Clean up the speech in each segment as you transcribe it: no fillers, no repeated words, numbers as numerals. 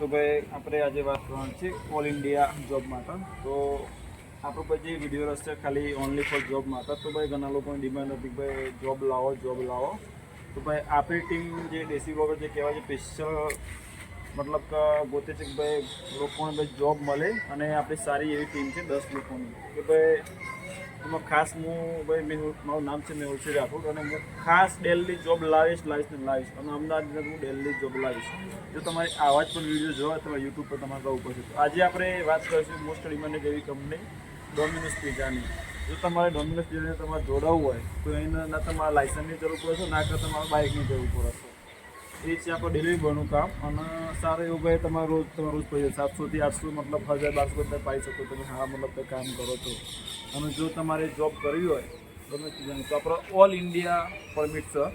તો ભાઈ આપણે આજે વાત કરવાની છે ઓલ ઇન્ડિયા જોબ માટે. તો આપણો પછી વિડીયો રસ્તે ખાલી ઓનલી ફોર જોબ માટે. તો ભાઈ ઘણા લોકોની ડિમાન્ડ હતી કે ભાઈ જોબ લાવો. તો ભાઈ આપણી ટીમ જે દેશી વગર જે કહેવાય છે સ્પેશિયલ મતલબ કે ગોતે છે કે ભાઈ લોકોને ભાઈ જોબ મળે અને આપણી સારી એવી ટીમ છે 10 લોકોની. કે ભાઈ એમાં ખાસ હું ભાઈ મારું નામ છે મેહુલ શ્રી રાઠોડ અને હું ખાસ ડેલી જોબ લાવીશ અને અમદાવાદની હું ડેલી જોબ લાવીશ. જો તમારે આવા જ પણ વિડીયો જોવા તો યુટ્યુબ પર તમારે જવું પડશે. તો આજે આપણે વાત કરીશું મોસ્ટ ડિમાન્ડેડ એવી કંપની ડોમિનોઝ પિઝાની. જો તમારે ડોમિનોઝ પિઝાને તમારે જોડાવવું હોય તો એને ના તમારે લાઇસન્સની જરૂર પડશે ના કે તમારે બાઇકની જરૂર પડશે. એ છે આપણું ડિલિવરીનું કામ અને સારું એવું ભાઈ તમારે રોજ પૈસા 700 થી 800 મતલબ 1000-1200 બધા પાઈ શકો તમે હા મતલબ કંઈ કામ કરો તો. અને જો તમારે જોબ કરવી હોય તમે તો આપણો ઓલ ઇન્ડિયા પરમિટ છે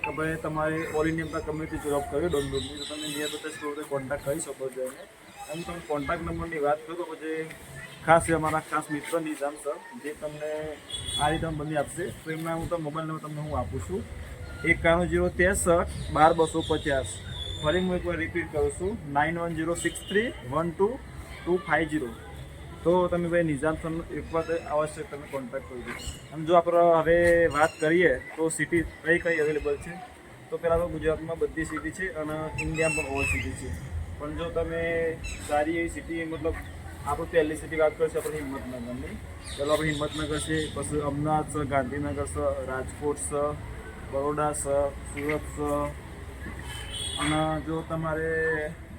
કે ભાઈ તમારે ઓલ ઇન્ડિયા કમ્યુનિટી જોબ કરવી ડોમિનોઝની તો તમે નિયર બધા સ્ટોર કોન્ટેક્ટ કરી શકો છો એને. અને તમે કોન્ટેક્ટ નંબરની વાત કરો તો પછી ખાસ અમારા ખાસ મિત્ર નિઝામ સર જે તમને આ રીતે બની આપશે. તો એમના હું તો મોબાઈલ નંબર તમને હું આપું છું 9106312250. ફરી હું એકવાર રિપીટ કરું છું 9106312250. તો તમે ભાઈ નિઝામ સરનો એકવાર આવશ્યક તમે કોન્ટેક્ટ કરજો. અને જો આપણે હવે વાત કરીએ તો સિટી કઈ અવેલેબલ છે તો પહેલાં તો ગુજરાતમાં બધી સિટી છે અને ઇન્ડિયામાં પણ ઓલ સિટી છે. પણ જો તમે સારી એવી સિટી મતલબ આપણે પહેલી સિટી વાત કરીશું આપણે હિંમતનગરની. ચાલો આપણે હિંમતનગર છે, પછી અમદાવાદ છે, ગાંધીનગર છે, રાજકોટ છે, બરોડા છે, સુરત છે. અને જો તમારે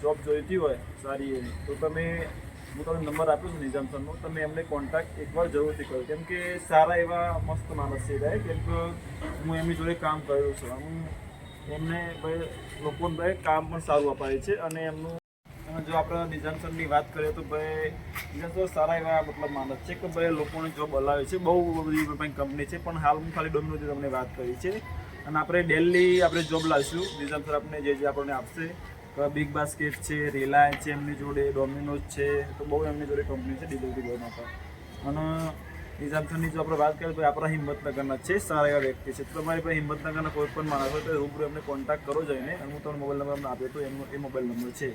જોબ જોઈતી હોય સારી એવી તો તમે હું તમને નંબર આપ્યો છું નિઝામ સરનો તમે એમને કોન્ટેક્ટ એકવાર જરૂરથી કરો. કેમ કે સારા એવા મસ્ત માણસ છે ભાઈ. કેમ કે હું એમની જોડે કામ કર્યું છું. હું એમને ભાઈ લોકોને ભાઈ કામ પણ સારું અપાય છે. અને એમનું જો આપણે નિઝામ સરની વાત કરીએ તો ભાઈ નિઝામ સર સારા એવા મતલબ માણસ છે કે ભાઈ લોકોને જોબ હલાવે છે. બહુ બધી કંપની છે પણ હાલ હું ખાલી ડોમિનોઝની તમને વાત કરી છે. અને આપણે ડેલી આપણે જોબ લાવીશું. નિઝામ સર આપણે જે આપણને આપશે બિગ બાસ્કેટ છે, રિલાયન્સ છે એમની જોડે, ડોમિનોઝ છે. તો બહુ એમની જોડે કંપની છે ડિલિવરી બોય માટે. અને નિઝામ સરની જો આપણે વાત કરીએ તો આપણા હિંમતનગરના છે સારા એવા વ્યક્તિ છે. તો તમારી પાસે હિંમતનગરના કોઈ પણ માણસ હોય તો રૂબરૂ એમને કોન્ટેક્ટ કરો જઈને. અને હું તમને મોબાઈલ નંબર અમને આપ્યો તો એમનો એ મોબાઈલ નંબર છે.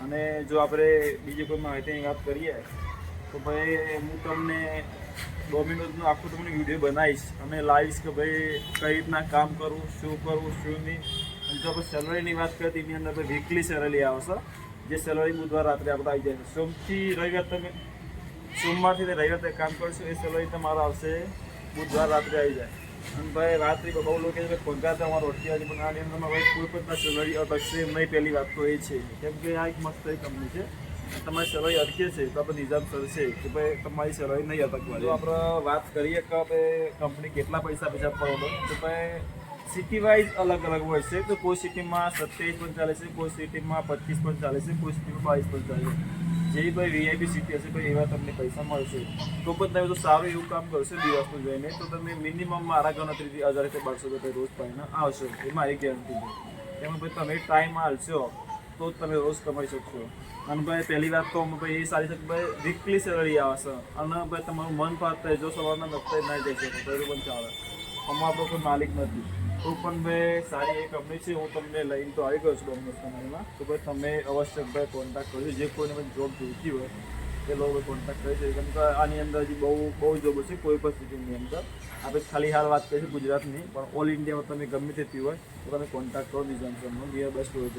અને જો આપણે બીજી કોઈ માહિતીની વાત કરીએ તો ભાઈ હું તમને ડોમિનોઝનું આખું તમને વિડીયો બનાવીશ અને લાવીશ કે ભાઈ કઈ રીતના કામ કરવું, શું નહીં. અને જો આપણે સેલરીની વાત કરીએ તો એની અંદર ભાઈ વીકલી સેલરી આવશે. જે સેલરી બુધવાર રાત્રે આપણે આવી જાય છે. સોમવારથી રવિવાર કામ કરશો એ સેલરી તમારો આવશે બુધવાર રાત્રે આવી જાય. અને ભાઈ રાત્રે બહુ લોકો પગાર તમારો અટકી જાય પણ આની અંદર ભાઈ કોઈ પણ સેલરી અટકશે નહીં. પહેલી વાત તો એ છે કેમ કે આ એક મસ્ત કંપની છે. તમારી સેલરી અટકે છે તો આપણે નિઝામ સર છે કે ભાઈ તમારી સેલરી નહીં અટકવાની. તો આપણે વાત કરીએ કે ભાઈ કંપની કેટલા પૈસા પડો તો ભાઈ સિટી વાઇઝ અલગ હોય છે. તો કોઈ સિટીમાં 27 પણ ચાલે છે, કોઈ સિટીમાં 25 પણ ચાલે છે, કોઈ સિટીમાં 22 પણ ચાલે છે. જેવી ભાઈ વીઆઈપી સિટી હશે ભાઈ એવા તમને પૈસા મળશે. તો પણ તમે તો સારું એવું કામ કરશો દિવસનું જોઈને તો તમે મિનિમમ મારા ગણતરીથી 1000 થી 1200 રૂપિયા રોજ પાઈને આવશો. એ મારી ગેરંટી છે. એમાં ભાઈ તમે ટાઈમ હાલશો તો જ તમે રોજ કમાઈ શકશો. અને ભાઈ પહેલી વાત તો ભાઈ એ સારી છે કે ભાઈ વીકલી સેલરી આવશે. અને ભાઈ તમારું મન પાત્ર જો સવારના 9 ના જઈ શકો તો પણ ચાલે. આમાં આપણો કોઈ માલિક નથી. તો પણ ભાઈ સારી એ કંપની છે. હું તમને લઈને તો આવી ગયો છું ડોમિનોઝ કંપનીમાં. તો ભાઈ તમે અવશ્ય ભાઈ કોન્ટેક્ટ કરજો. જે કોઈને ભાઈ જોબ જોઈતી હોય એ લોકો કોન્ટેક્ટ કરી શકે. કેમ કે આની અંદર હજી બહુ જોબ છે કોઈ પણ સિટીની અંદર. આપણે ખાલી હાલ વાત કરીશું ગુજરાતની પણ ઓલ ઇન્ડિયામાં તમે ગમે તેતી હોય તો તમે કોન્ટેક્ટ કરો નિઝામ સરનો નિયર બાય સ્ટોર.